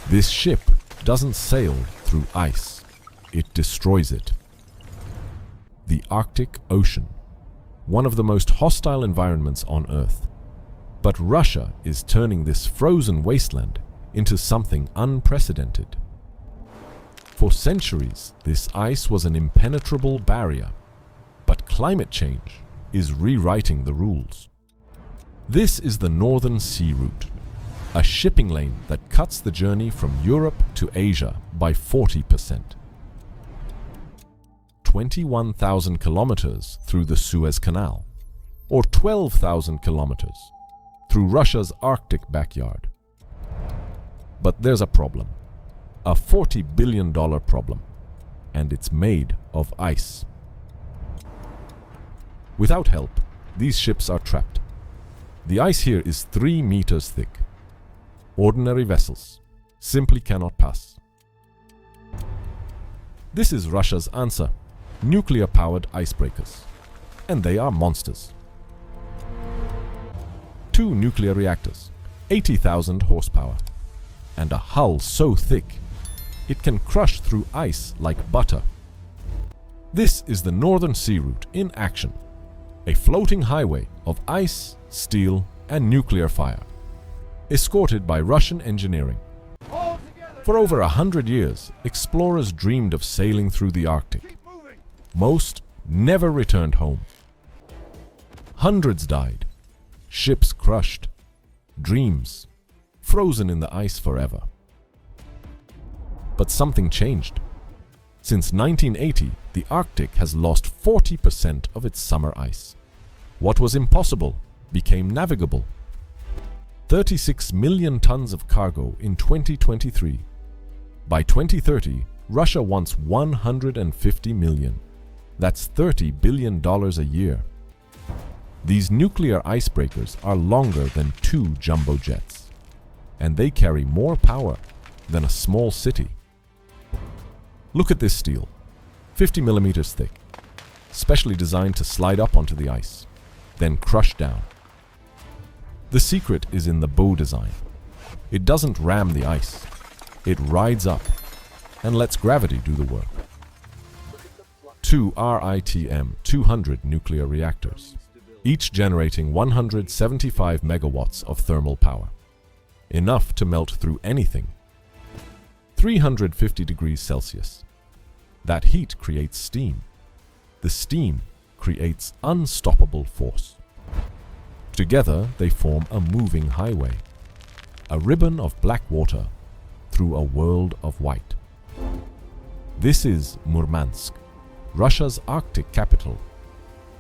This ship doesn't sail through ice, it destroys it. The Arctic Ocean, one of the most hostile environments on Earth. But Russia is turning this frozen wasteland into something unprecedented. For centuries, this ice was an impenetrable barrier, but climate change is rewriting the rules. This is the Northern Sea Route, a shipping lane that cuts the journey from Europe to Asia by 40%. 21,000 kilometers through the Suez Canal, or 12,000 kilometers through Russia's Arctic backyard. But there's a problem, a $40 billion problem, and it's made of ice. Without help, these ships are trapped. The ice here is 3 meters thick. Ordinary vessels simply cannot pass. This is Russia's answer, nuclear-powered icebreakers, and they are monsters. 2 nuclear reactors, 80,000 horsepower, and a hull so thick it can crush through ice like butter. This is the Northern Sea Route in action, a floating highway of ice, steel, and nuclear fire, escorted by Russian engineering. For over 100 years, explorers dreamed of sailing through the Arctic. Most never returned home. Hundreds died, ships crushed, dreams frozen in the ice forever. But something changed. Since 1980, the Arctic has lost 40% of its summer ice. What was impossible became navigable. 36 million tons of cargo in 2023. By 2030, Russia wants 150 million. That's $30 billion a year. These nuclear icebreakers are longer than 2 jumbo jets, and they carry more power than a small city. Look at this steel, 50 millimeters thick, specially designed to slide up onto the ice, then crush down. The secret is in the bow design. It doesn't ram the ice, it rides up and lets gravity do the work. 2 RITM 200 nuclear reactors, each generating 175 megawatts of thermal power, enough to melt through anything. 350 degrees Celsius. That heat creates steam. The steam creates unstoppable force. Together, they form a moving highway, a ribbon of black water through a world of white. This is Murmansk, Russia's Arctic capital,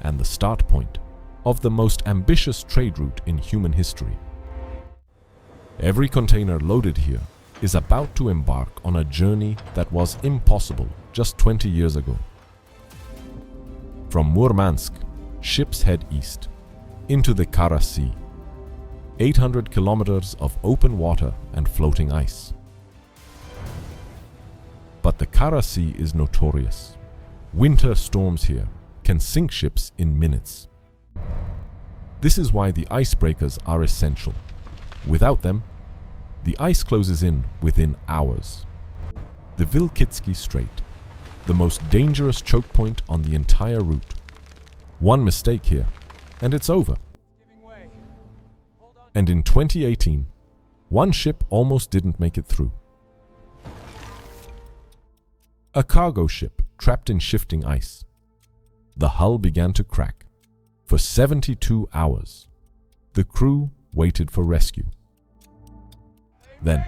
and the start point of the most ambitious trade route in human history. Every container loaded here is about to embark on a journey that was impossible just 20 years ago. From Murmansk, ships head east, into the Kara Sea, 800 kilometers of open water and floating ice. But the Kara Sea is notorious. Winter storms here can sink ships in minutes. This is why the icebreakers are essential. Without them, the ice closes in within hours. The Vilkitsky Strait, the most dangerous choke point on the entire route. One mistake here, and it's over. And in 2018, one ship almost didn't make it through. A cargo ship trapped in shifting ice. The hull began to crack. For 72 hours, the crew waited for rescue. Then,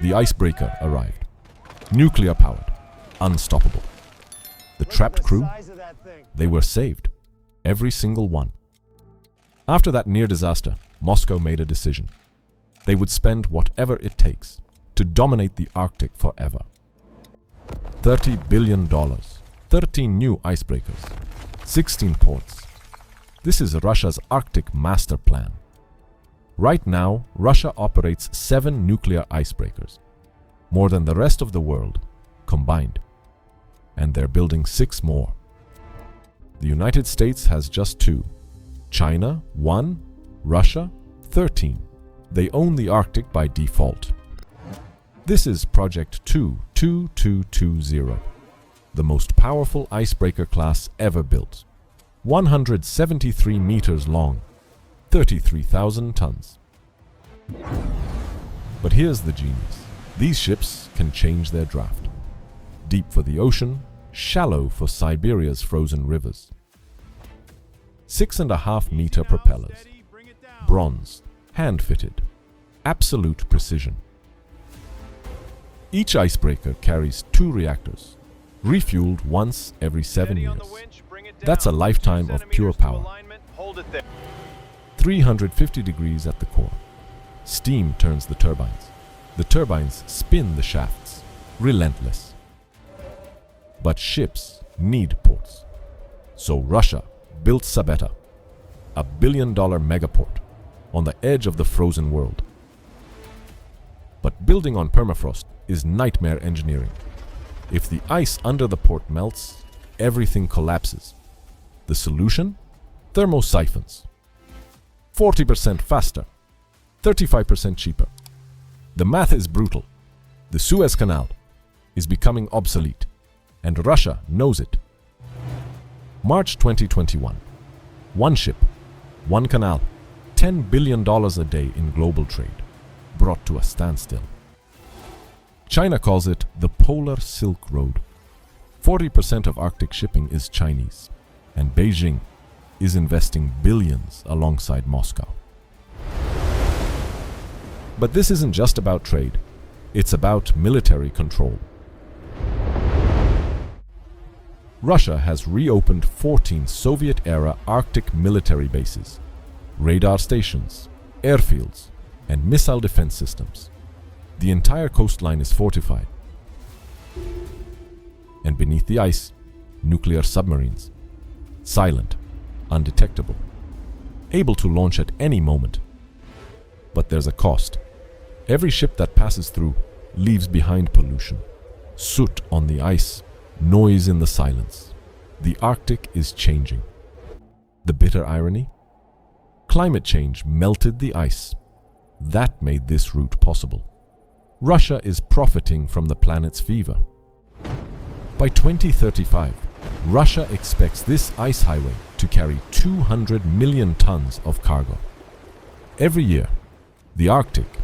the icebreaker arrived. Nuclear-powered, unstoppable. The trapped crew, they were saved. Every single one. After that near disaster, Moscow made a decision. They would spend whatever it takes to dominate the Arctic forever. $30 billion, 13 new icebreakers, 16 ports. This is Russia's Arctic master plan. Right now, Russia operates 7 nuclear icebreakers, more than the rest of the world combined. And they're building 6 more. The United States has just 2. China, 1. Russia, 13. They own the Arctic by default. This is Project 22220, the most powerful icebreaker class ever built. 173 meters long, 33,000 tons. But here's the genius. These ships can change their draft. Deep for the ocean, shallow for Siberia's frozen rivers. 6.5-meter propellers, bronze, hand-fitted, absolute precision. Each icebreaker carries 2 reactors, refueled once every 7 years. That's a lifetime of pure power. 350 degrees at the core. Steam turns the turbines. The turbines spin the shafts, relentless. But ships need ports. So Russia built Sabeta, a billion-dollar megaport on the edge of the frozen world. But building on permafrost is nightmare engineering. If the ice under the port melts, everything collapses. The solution? Thermosiphons. 40% faster, 35% cheaper. The math is brutal. The Suez Canal is becoming obsolete, and Russia knows it. March 2021. One ship, one canal, $10 billion a day in global trade, brought to a standstill. China calls it the Polar Silk Road. 40% of Arctic shipping is Chinese, and Beijing is investing billions alongside Moscow. But this isn't just about trade, it's about military control. Russia has reopened 14 Soviet-era Arctic military bases, radar stations, airfields, and missile defense systems. The entire coastline is fortified. And beneath the ice, nuclear submarines. Silent, undetectable, able to launch at any moment. But there's a cost. Every ship that passes through leaves behind pollution, soot on the ice, noise in the silence. The Arctic is changing. The bitter irony? Climate change melted the ice. That made this route possible. Russia is profiting from the planet's fever. By 2035, Russia expects this ice highway to carry 200 million tons of cargo. Every year, the Arctic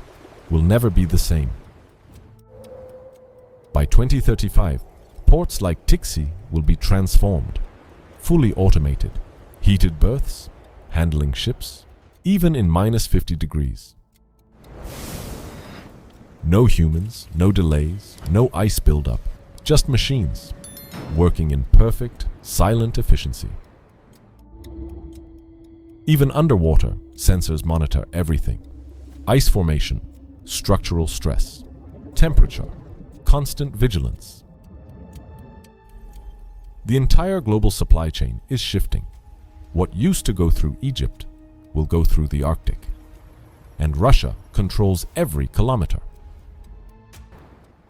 will never be the same. By 2035, ports like Tixi will be transformed, fully automated, heated berths, handling ships, even in -50 degrees. No humans, no delays, no ice buildup, just machines, working in perfect, silent efficiency. Even underwater, sensors monitor everything. Ice formation, structural stress, temperature, constant vigilance. The entire global supply chain is shifting. What used to go through Egypt will go through the Arctic. And Russia controls every kilometer.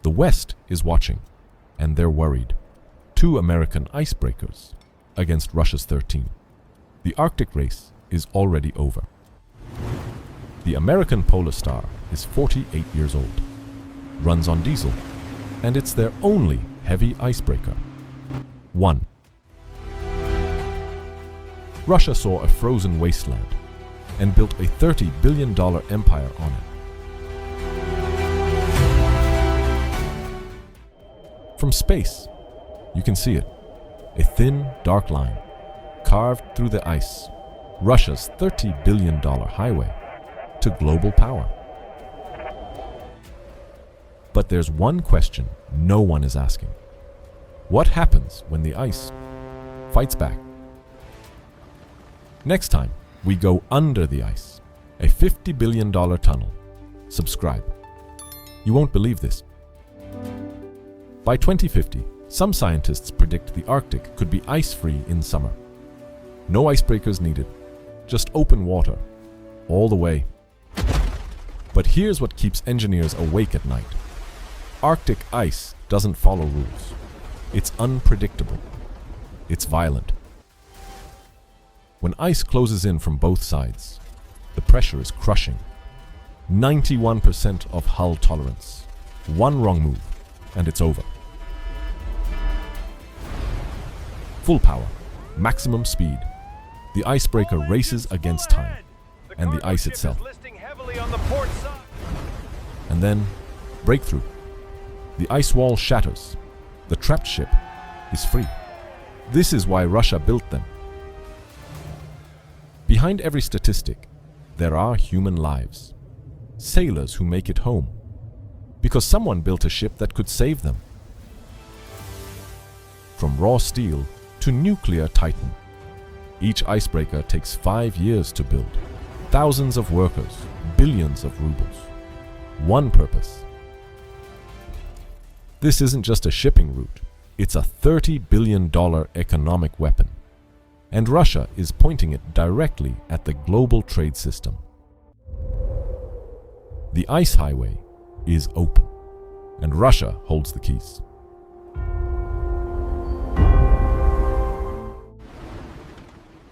The West is watching, and they're worried. 2 American icebreakers against Russia's 13. The Arctic race is already over. The American Polar Star is 48 years old, runs on diesel, and it's their only heavy icebreaker. 1. Russia saw a frozen wasteland and built a $30 billion empire on it. From space, you can see it, a thin, dark line, carved through the ice, Russia's $30 billion highway to global power. But there's one question no one is asking. What happens when the ice fights back? Next time, we go under the ice, a $50 billion tunnel. Subscribe. You won't believe this. By 2050, some scientists predict the Arctic could be ice-free in summer. No icebreakers needed, just open water, all the way. But here's what keeps engineers awake at night. Arctic ice doesn't follow rules. It's unpredictable. It's violent. When ice closes in from both sides, the pressure is crushing. 91% of hull tolerance. One wrong move, and it's over. Full power, maximum speed. The icebreaker races against time and the ice itself. And then, breakthrough. The ice wall shatters. The trapped ship is free. This is why Russia built them. Behind every statistic, there are human lives. Sailors who make it home because someone built a ship that could save them. From raw steel to nuclear titan, each icebreaker takes 5 years to build. Thousands of workers, billions of rubles. One purpose. This isn't just a shipping route, it's a $30 billion economic weapon. And Russia is pointing it directly at the global trade system. The ice highway is open, and Russia holds the keys.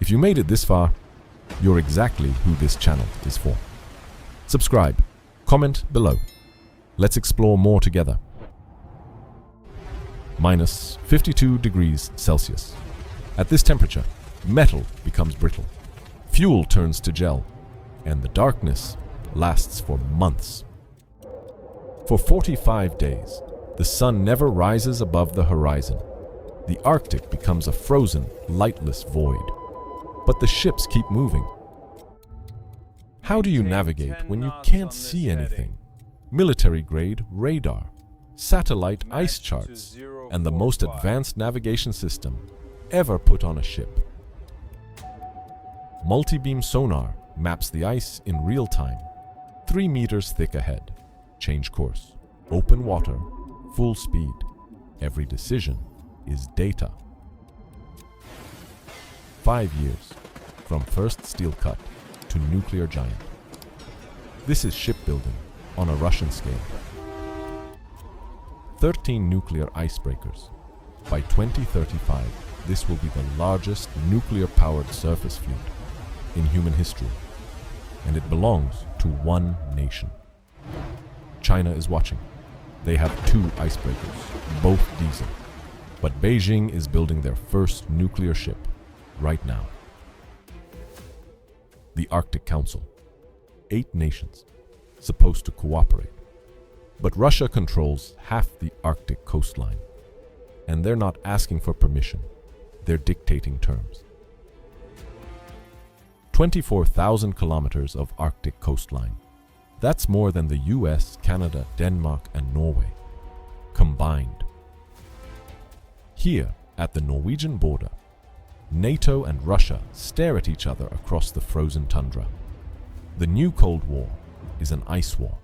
If you made it this far, you're exactly who this channel is for. Subscribe, comment below. Let's explore more together. Minus 52 degrees Celsius. At this temperature, metal becomes brittle. Fuel turns to gel, and the darkness lasts for months. For 45 days, the sun never rises above the horizon. The Arctic becomes a frozen, lightless void. But the ships keep moving. How do you navigate when you can't see anything? Military-grade radar, satellite ice charts, and the most advanced navigation system ever put on a ship. Multi-beam sonar maps the ice in real time, 3 meters thick ahead. Change course, open water, full speed. Every decision is data. 5 years, from first steel cut to nuclear giant. This is shipbuilding on a Russian scale. 13 nuclear icebreakers. By 2035, this will be the largest nuclear-powered surface fleet in human history, and it belongs to one nation. China is watching. They have 2 icebreakers, both diesel. But Beijing is building their first nuclear ship right now. The Arctic Council. 8 nations, supposed to cooperate. But Russia controls half the Arctic coastline. And they're not asking for permission. They're dictating terms. 24,000 kilometers of Arctic coastline. That's more than the US, Canada, Denmark, and Norway combined. Here, at the Norwegian border, NATO and Russia stare at each other across the frozen tundra. The new Cold War is an ice war.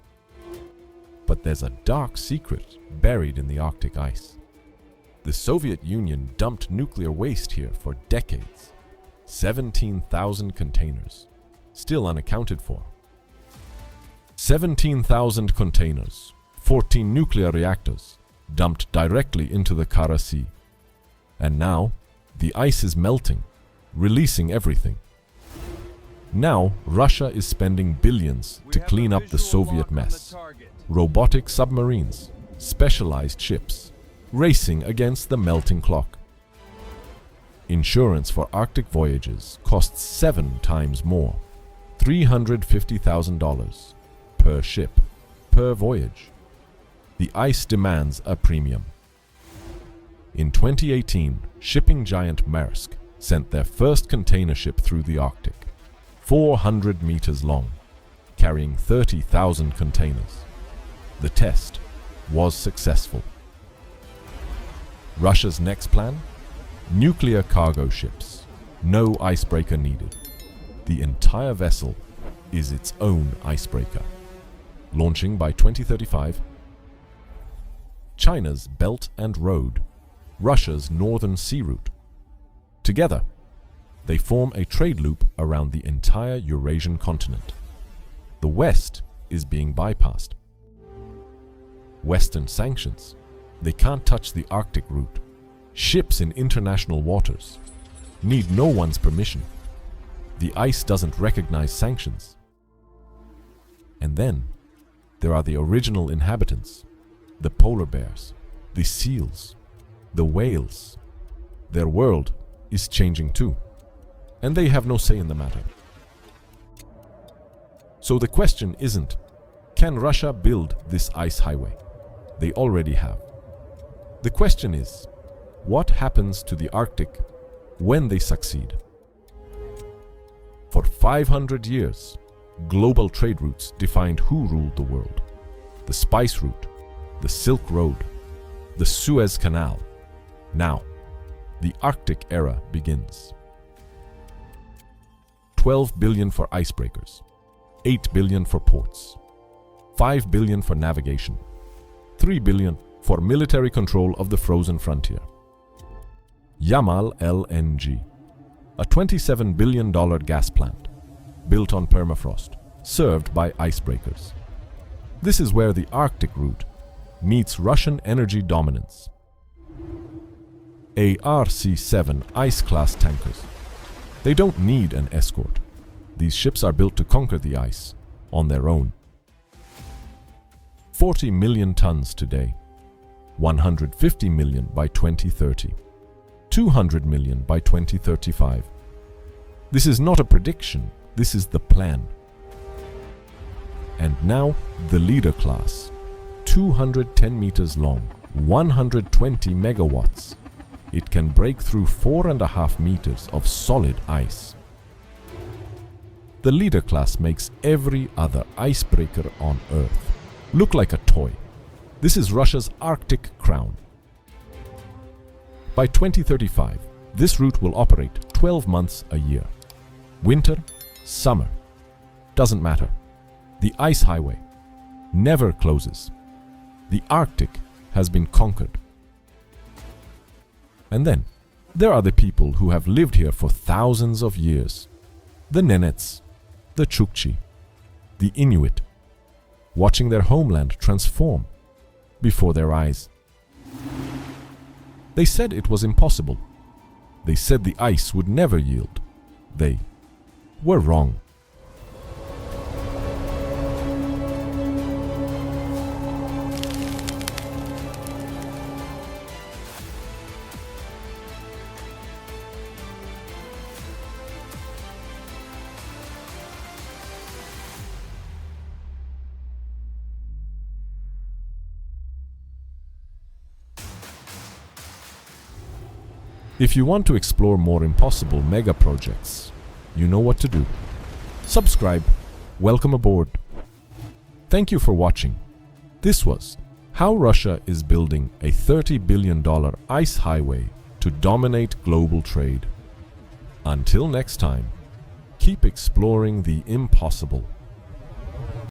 But there's a dark secret buried in the Arctic ice. The Soviet Union dumped nuclear waste here for decades. 17,000 containers, still unaccounted for. 17,000 containers, 14 nuclear reactors, dumped directly into the Kara Sea. And now, the ice is melting, releasing everything. Now, Russia is spending billions to clean up the Soviet mess. Robotic submarines, specialized ships, racing against the melting clock. Insurance for Arctic voyages costs 7 times more, $350,000 per ship, per voyage. The ice demands a premium. In 2018, shipping giant Maersk sent their first container ship through the Arctic, 400 meters long, carrying 30,000 containers. The test was successful. Russia's next plan? Nuclear cargo ships. No icebreaker needed. The entire vessel is its own icebreaker. Launching by 2035. China's Belt and Road, Russia's Northern Sea Route. Together, they form a trade loop around the entire Eurasian continent. The West is being bypassed. Western sanctions. They can't touch the Arctic route. Ships in international waters need no one's permission. The ice doesn't recognize sanctions. And then, there are the original inhabitants, the polar bears, the seals, the whales. Their world is changing too, and they have no say in the matter. So the question isn't, can Russia build this ice highway? They already have. The question is, what happens to the Arctic when they succeed? For 500 years, global trade routes defined who ruled the world. The Spice Route, the Silk Road, the Suez Canal. Now, the Arctic era begins. 12 billion for icebreakers, 8 billion for ports, 5 billion for navigation, 3 billion for military control of the frozen frontier. Yamal LNG, a $27 billion gas plant, built on permafrost, served by icebreakers. This is where the Arctic route meets Russian energy dominance. ARC-7 ice-class tankers. They don't need an escort. These ships are built to conquer the ice on their own. 40 million tons today, 150 million by 2030, 200 million by 2035. This is not a prediction, this is the plan. And now, the leader class, 210 meters long, 120 megawatts. It can break through 4.5 meters of solid ice. The leader class makes every other icebreaker on Earth look like a toy. This is Russia's Arctic crown. By 2035, this route will operate 12 months a year. Winter, summer, doesn't matter. The ice highway never closes. The Arctic has been conquered. And then, there are the people who have lived here for thousands of years. The Nenets, the Chukchi, the Inuit, watching their homeland transform before their eyes. They said it was impossible. They said the ice would never yield. They were wrong. If you want to explore more impossible mega projects, you know what to do. Subscribe. Welcome aboard. Thank you for watching. This was how Russia is building a $30 billion ice highway to dominate global trade. Until next time, keep exploring the impossible.